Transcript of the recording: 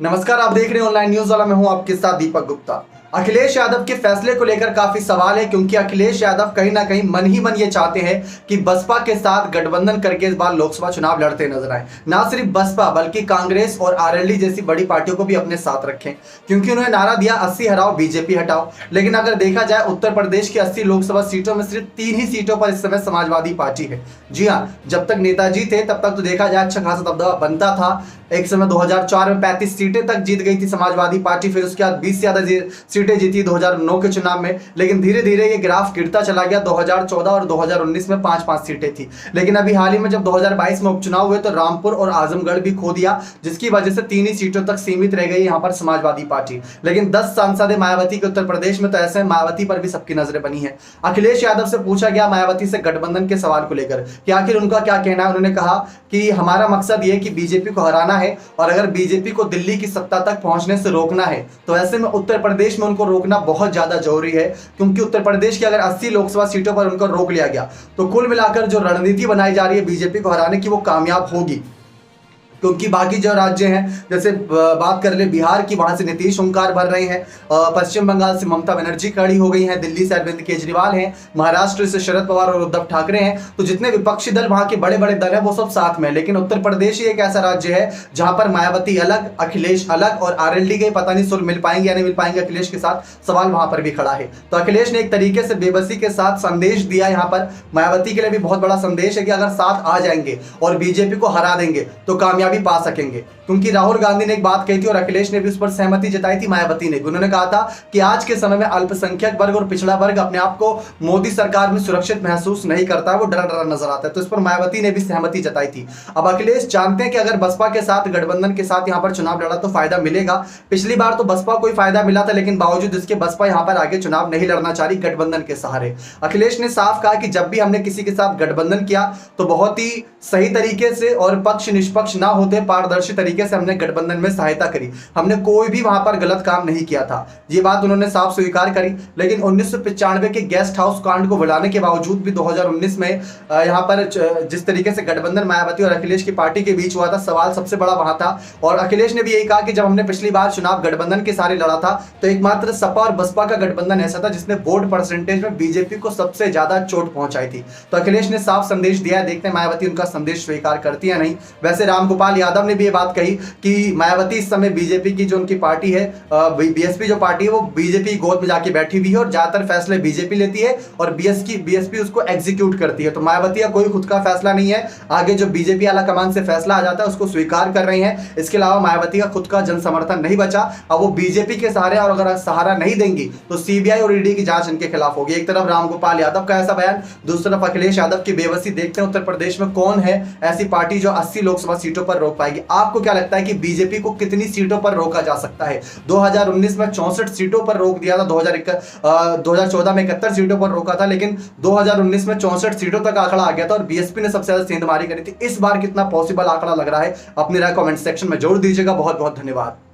नमस्कार, आप देख रहे हैं ऑनलाइन न्यूज वाला। मैं हूं आपके साथ दीपक गुप्ता। अखिलेश यादव के फैसले को लेकर काफी सवाल है, क्योंकि अखिलेश यादव कहीं ना कहीं मन ही मन ये चाहते हैं कि बसपा के साथ गठबंधन करके इस बार लोकसभा चुनाव लड़ते नजर आए। ना सिर्फ बसपा बल्कि कांग्रेस और आरएलडी जैसी बड़ी पार्टियों को भी अपने साथ रखें, क्योंकि उन्होंने नारा दिया 80 हराओ बीजेपी हटाओ। लेकिन अगर देखा जाए उत्तर प्रदेश की 80 लोकसभा सीटों में सिर्फ 3 ही सीटों पर इस समय समाजवादी पार्टी है। जी हाँ, जब तक नेताजी थे तब तक तो देखा जाए अच्छा खासा दबदबा बनता था। एक समय 2004 में 35 सीटें तक जीत गई थी समाजवादी पार्टी, फिर उसके बाद 20 से ज्यादा सीटें जीती 2009 के चुनाव में। लेकिन धीरे धीरे ये ग्राफ गिरता चला गया। 2014 और 2019 में 5-5 सीटें थी। लेकिन अभी हाल ही में जब 2022 में उपचुनाव हुए तो रामपुर और आजमगढ़ भी खो दिया, जिसकी वजह से 3 ही सीटों तक सीमित रह गई यहाँ पर समाजवादी पार्टी। लेकिन 10 सांसद मायावती के उत्तर प्रदेश में, तो ऐसे मायावती पर भी सबकी नजरें बनी है। अखिलेश यादव से पूछा गया मायावती से गठबंधन के सवाल को लेकर कि आखिर उनका क्या कहना है। उन्होंने कहा कि हमारा मकसद ये कि बीजेपी को हराना है, और अगर बीजेपी को दिल्ली की सत्ता तक पहुंचने से रोकना है तो ऐसे में उत्तर प्रदेश में उनको रोकना बहुत ज्यादा जरूरी है। क्योंकि उत्तर प्रदेश की अगर 80 लोकसभा सीटों पर उनको रोक लिया गया तो कुल मिलाकर जो रणनीति बनाई जा रही है बीजेपी को हराने की, वो कामयाब होगी। क्योंकि बाकी जो राज्य हैं, जैसे बात कर ले बिहार की, वहां से नीतीश हुंकार भर रहे हैं, पश्चिम बंगाल से ममता बनर्जी खड़ी हो गई हैं, दिल्ली से अरविंद केजरीवाल हैं, महाराष्ट्र से शरद पवार और उद्धव ठाकरे हैं। तो जितने विपक्षी दल वहां के बड़े बड़े दल हैं वो सब साथ में। लेकिन उत्तर प्रदेश ही एक ऐसा राज्य है जहां पर मायावती अलग, अखिलेश अलग, और आरएलडी के पता नहीं सुर मिल पाएंगे या नहीं मिल पाएंगे अखिलेश के साथ, सवाल वहां पर भी खड़ा है। तो अखिलेश ने एक तरीके से बेबसी के साथ संदेश दिया यहाँ पर। मायावती के लिए भी बहुत बड़ा संदेश है कि अगर साथ आ जाएंगे और बीजेपी को हरा देंगे तो कामयाबी पा सकेंगे। क्योंकि राहुल गांधी ने एक बात कही थी और अखिलेश ने भी उस पर सहमति जताई थी, मायावती ने भी। उन्होंने कहा था कि आज के समय में अल्पसंख्यक वर्ग और पिछड़ा वर्ग अपने आप को मोदी सरकार में सुरक्षित महसूस नहीं करता है, वो डरा डरा नजर आता है। तो इस पर मायावती ने भी सहमति जताई थी। अब अखिलेश जानते हैं कि अगर बसपा के साथ गठबंधन के साथ यहाँ पर चुनाव लड़ा तो फायदा मिलेगा। पिछली बार तो बसपा को ही फायदा मिला था, लेकिन बावजूद इसके बसपा यहाँ पर आगे चुनाव नहीं लड़ना चाह रही गठबंधन के सहारे। अखिलेश ने साफ कहा कि जब भी हमने किसी के साथ गठबंधन किया तो बहुत ही सही तरीके से और पक्ष निष्पक्ष ना होते पारदर्शी तरीके से हमने गठबंधन में सहायता करी। हमने कोई भी वहां पर गलत काम नहीं किया था, ये बात उन्होंने साफ स्वीकार करी। लेकिन 1995 के गेस्ट हाउस कांड को बुलाने के बावजूद भी 2019 में यहां पर जिस तरीके से गठबंधन मायावती और अखिलेश की पार्टी के बीच हुआ था, सवाल सबसे बड़ा वहां था। और अखिलेश ने भी यही कहा कि जब हमने पिछली बार चुनाव गठबंधन के सारे लड़ा था तो एकमात्र सपा और बसपा का गठबंधन ऐसा था जिसने वोट परसेंटेज में बीजेपी को सबसे ज्यादा चोट पहुंचाई थी। तो अखिलेश ने साफ संदेश दिया, देखते हैं मायावती उनका संदेश स्वीकार करती है नहीं। वैसे रामगोपाल यादव ने भी ये बात कही कि मायावती इस समय बीजेपी की जो उनकी पार्टी है, बीएसपी जो पार्टी है, वो बीजेपी गोद में जाके बैठी हुई है और ज्यादातर फैसले बीजेपी लेती है और बीएसपी उसको एग्जीक्यूट करती है। तो मायावती का कोई खुद का फैसला नहीं है, आगे जो बीजेपी आला कमान से फैसला आ जाता है उसको स्वीकार कर रही है। इसके अलावा मायावती का खुद का जन समर्थन नहीं बचा। अब वो बीजेपी के सहारे, और अगर सहारा नहीं देंगी तो सीबीआई और ईडी की जांच इनके खिलाफ होगी। एक तरफ रामगोपाल यादव का ऐसा बयान, दूसरी तरफ अखिलेश यादव की बेबसी। देखते हैं उत्तर प्रदेश में कौन है ऐसी पार्टी जो 80 लोकसभा सीटों पर रोक पाएगी। आपको क्या लगता है कि बीजेपी को कितनी सीटों पर रोका जा सकता है? 2019 में 64 सीटों पर रोक दिया था, 2014 में 71 सीटों पर रोका था, लेकिन 2019 में 64 सीटों तक आंकड़ा आ गया था और बीएसपी ने सबसे ज्यादा सेंधमारी करी थी। इस बार कितना पॉसिबल आंकड़ा लग रहा है, अपनी राय कमेंट सेक्शन में जरूर दीजिएगा। बहुत बहुत धन्यवाद।